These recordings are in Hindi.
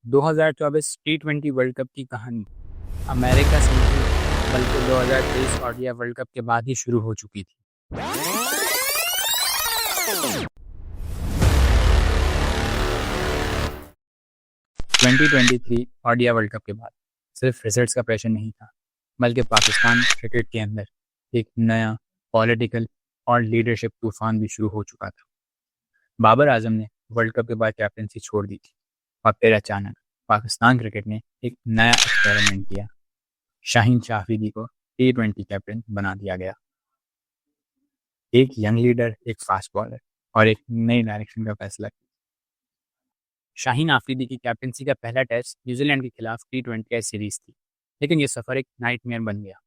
2024 टी20 वर्ल्ड कप की कहानी अमेरिका से नहीं बल्कि 2023 ओडिया वर्ल्ड कप के बाद ही शुरू हो चुकी थी। 2023 ओडिया वर्ल्ड कप के बाद सिर्फ रिजल्ट्स का प्रेशर नहीं था, बल्कि पाकिस्तान क्रिकेट के अंदर एक नया पॉलिटिकल और लीडरशिप तूफान भी शुरू हो चुका था। बाबर आजम ने वर्ल्ड कप के बाद कैप्टनसी छोड़ दी थी और फिर अचानक पाकिस्तान क्रिकेट ने एक नया एक्सपेरिमेंट किया। शाहीन आफरीदी को टी20 कैप्टन बना दिया गया। एक यंग लीडर, एक फास्ट बॉलर और एक नई डायरेक्शन का फैसला किया। शाहीन आफरीदी की कैप्टनसी का पहला टेस्ट न्यूजीलैंड के खिलाफ टी20 सीरीज थी, लेकिन यह सफर एक नाइटमेयर बन गया।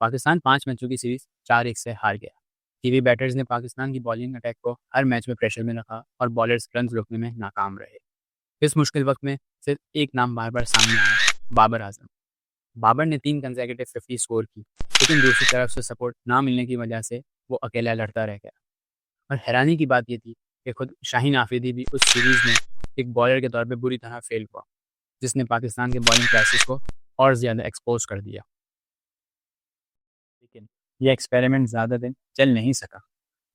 पाकिस्तान 5 मैचों की सीरीज 4-1 से हार गया। टीवी बैटर्स ने पाकिस्तान की बॉलिंग अटैक को हर मैच में प्रेशर में रखा और बॉलर्स रन रोकने में नाकाम रहे। इस मुश्किल वक्त में सिर्फ एक नाम बार बार सामने आया, बाबर आजम। बाबर ने 3 कंसेक्यूटिव 50 स्कोर की, लेकिन दूसरी तरफ से सपोर्ट ना मिलने की वजह से वो अकेला लड़ता रह गया। और हैरानी की बात ये थी कि खुद शाहीन आफरीदी भी उस सीरीज में एक बॉलर के तौर पे बुरी तरह फेल हुआ, जिसने पाकिस्तान के बॉलिंग क्राइसिस को और ज़्यादा एक्सपोज कर दिया। लेकिन यह एक्सपेरिमेंट ज़्यादा दिन चल नहीं सका।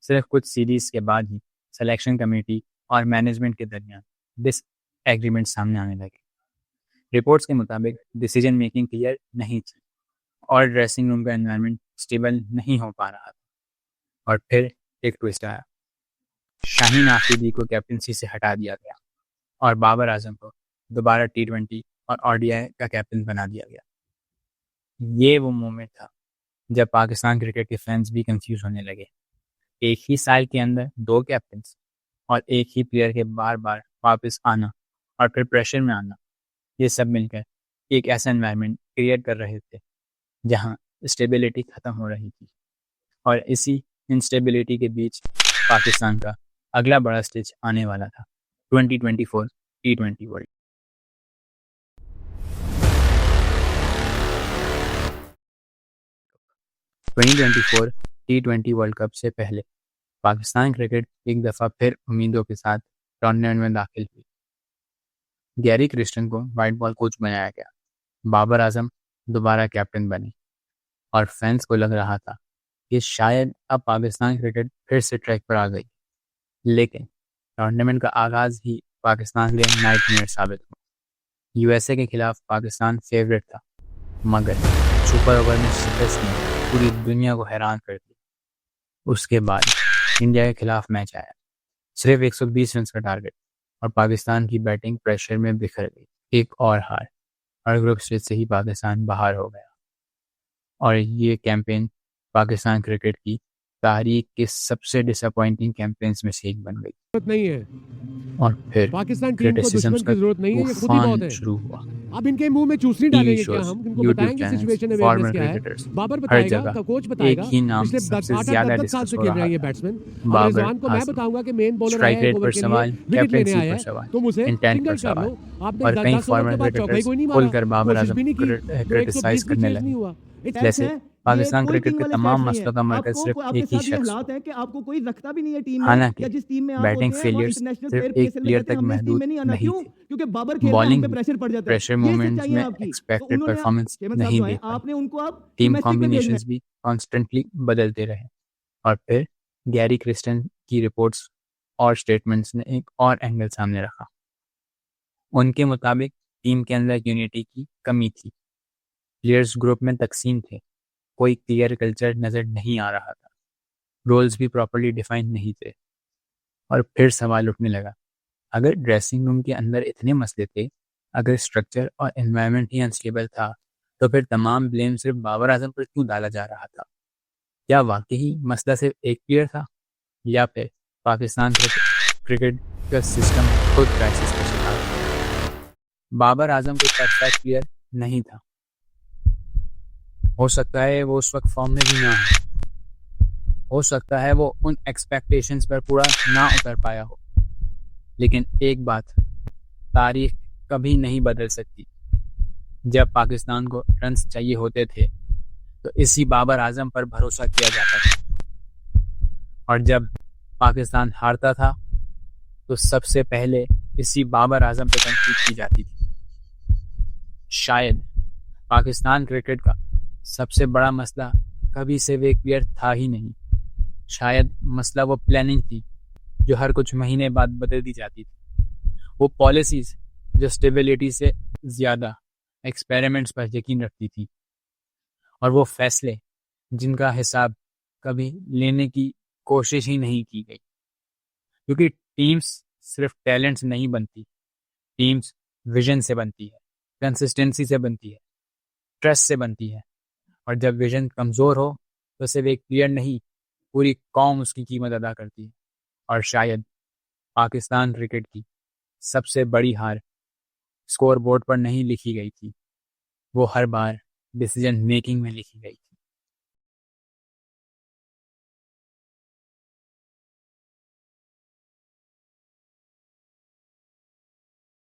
सिर्फ कुछ सीरीज के बाद ही सिलेक्शन कमेटी और मैनेजमेंट के दरमियान डिस एग्रीमेंट सामने आने लगे। रिपोर्ट्स के मुताबिक डिसीजन मेकिंग क्लियर नहीं थी और ड्रेसिंग रूम का एनवायरनमेंट स्टेबल नहीं हो पा रहा था। और फिर एक ट्विस्ट आया। शाहीन आफरीदी को कैप्टनसी से हटा दिया गया और बाबर आजम को दोबारा टी20 और ओडीआई का कैप्टन बना दिया गया। ये वो मोमेंट था जब पाकिस्तान क्रिकेट के फैंस भी कंफ्यूज होने लगे। एक ही साल के अंदर 2 कैप्टन्स और एक ही प्लेयर के बार बार वापस आना और फिर प्रेशर में आना, ये सब मिलकर एक ऐसा एनवायरनमेंट क्रिएट कर रहे थे जहां स्टेबिलिटी ख़त्म हो रही थी। और इसी इंस्टेबिलिटी के बीच पाकिस्तान का अगला बड़ा स्टेज आने वाला था, 2024 टी20 वर्ल्ड। 2024 टी20 वर्ल्ड कप से पहले पाकिस्तान क्रिकेट एक दफ़ा फिर उम्मीदों के साथ टूर्नामेंट में दाखिल हुई। गैरी क्रिस्टन को वाइट बॉल कोच बनाया गया। बाबर आजम दोबारा कैप्टन बने और फैंस को लग रहा था कि शायद अब पाकिस्तान क्रिकेट फिर से ट्रैक पर आ गई। लेकिन टूर्नामेंट का आगाज ही पाकिस्तान के लिए नाइटमेयर साबित हुआ। यूएसए के खिलाफ पाकिस्तान फेवरेट था, मगर सुपर ओवर में शिकस्त ने पूरी दुनिया को हैरान कर दिया। उसके बाद इंडिया के खिलाफ मैच आया, सिर्फ 120 रन का टारगेट और पाकिस्तान की बैटिंग प्रेशर में बिखर गई। एक और हार और ग्रुप स्टेज से ही पाकिस्तान बाहर हो गया। और ये कैंपेन पाकिस्तान क्रिकेट की तारीख के सबसे डिसअपॉइंटिंग कैंपेन्स में से एक बन गई। नहीं है और फिर पाकिस्तान टीम को दुश्मन क्रिटिसिज्म्स की का जरूरत नहीं है, ये खुद ही बहुत तूफान है। शुरू हुआ। अब इनके मुंह में चूसनी टीवी डालेंगे क्या शोज, हम? इनको यूट्यूब बताएंगे सिचुएशन चैनल्स, अवेयरनेस फॉर्मर क्या है। क्रिकेटर्स, बाबर हर बताएगा, जगह का कोच एक बताएगा। ही नाम पिछले सबसे 8-10 ज्यादा साल डिस्कस से हो खेल रहा रहा है ये था, बैट्समैन। अब बाबर रिजवान को मैं आजम। बताऊंगा कि मेन बॉलर स्ट्राइक आया है रेट ओवर पर के लिए, सवाल, विकेट लेने कैप्टनसी आया पर है, सवाल, तुम उसे इंटेंट पर सिंगल कर सवाल लो। आपने और कई 10 ओवर फॉर्मर के बाद चौका ही क्रिकेटर्स कोई नहीं मारा, खुलकर बाबर कोशिश आजम भी नहीं को की, तो क्रिटिसाइज 120 भी करने चेज नहीं लगे। हुआ। जैसे ये पाकिस्तान कोई क्रिकेट किंग के वाले तमाम स्टैट्स नहीं है। मसलों का मरकज आपको सिर्फ आपके एक ही साथ ये शख्स हालात हुआ। है कि आपको कोई रखता भी नहीं है टीम में, हालांकि या जिस टीम में आप बैटिंग होते हैं वो फेलियर्स इंटरनेशनल सिर्फ प्लेयर एक प्लेयर प्लेयर कहते तक हैं हमने इस टीम महदूद में नहीं आना। नहीं क्यों? थे। क्योंकि बाबर खेल रहा है, हम बॉलिंग पे भी प्रेशर पड़ जाता है। प्रेशर ये मोमेंट्स सच्चाई है में आपकी। तो एक्सपेक्टेड उन्होंने परफॉर्मेंस चेमन साहब नहीं जो दे है, पाए। आपने उनको अब टीम डोमेस्टिक पे भेजना कॉम्बिनेशंस भी कॉन्स्टेंटली बदलते रहे। और फिर गैरी क्रिस्टन की रिपोर्ट्स और स्टेटमेंट्स ने एक और एंगल सामने रखा। उनके मुताबिक टीम के अंदर यूनिटी की कमी थी। प्लेयर्स ग्रुप में तकसीम थे, कोई क्लियर कल्चर नज़र नहीं आ रहा था, रोल्स भी प्रॉपर्ली डिफाइन नहीं थे। और फिर सवाल उठने लगा, अगर ड्रेसिंग रूम के अंदर इतने मसले थे, अगर स्ट्रक्चर और एनवायरनमेंट ही अनस्टेबल था, तो फिर तमाम ब्लेम सिर्फ बाबर आजम पर क्यों डाला जा रहा था? क्या वाकई मसला सिर्फ एक प्लेयर था, या फिर पाकिस्तान क्रिकेट का सिस्टम खुद क्राइसिस का शिकार था? बाबर आजम कोई परफेक्ट प्लेयर नहीं था। हो सकता है वो उस वक्त फॉर्म में भी ना हो सकता है वो उन एक्सपेक्टेशंस पर पूरा ना उतर पाया हो। लेकिन एक बात तारीख कभी नहीं बदल सकती। जब पाकिस्तान को रन्स चाहिए होते थे तो इसी बाबर आजम पर भरोसा किया जाता था, और जब पाकिस्तान हारता था तो सबसे पहले इसी बाबर आजम पर तनकीद की जाती थी। शायद पाकिस्तान क्रिकेट का सबसे बड़ा मसला कभी सिर्फ एक प्लेयर था ही नहीं। शायद मसला वो प्लानिंग थी जो हर कुछ महीने बाद बदल दी जाती थी। वो पॉलिसीज जो स्टेबिलिटी से ज़्यादा एक्सपेरिमेंट्स पर यकीन रखती थी। और वो फैसले जिनका हिसाब कभी लेने की कोशिश ही नहीं की गई। क्योंकि टीम्स सिर्फ टैलेंट से नहीं बनती, टीम्स विजन से बनती है, कंसिस्टेंसी से बनती है, ट्रस्ट से बनती है। और जब विजन कमज़ोर हो तो सिर्फ एक प्लेयर नहीं, पूरी कौम उसकी कीमत अदा करती है। और शायद पाकिस्तान क्रिकेट की सबसे बड़ी हार स्कोर बोर्ड पर नहीं लिखी गई थी, वो हर बार डिसीजन मेकिंग में लिखी गई थी।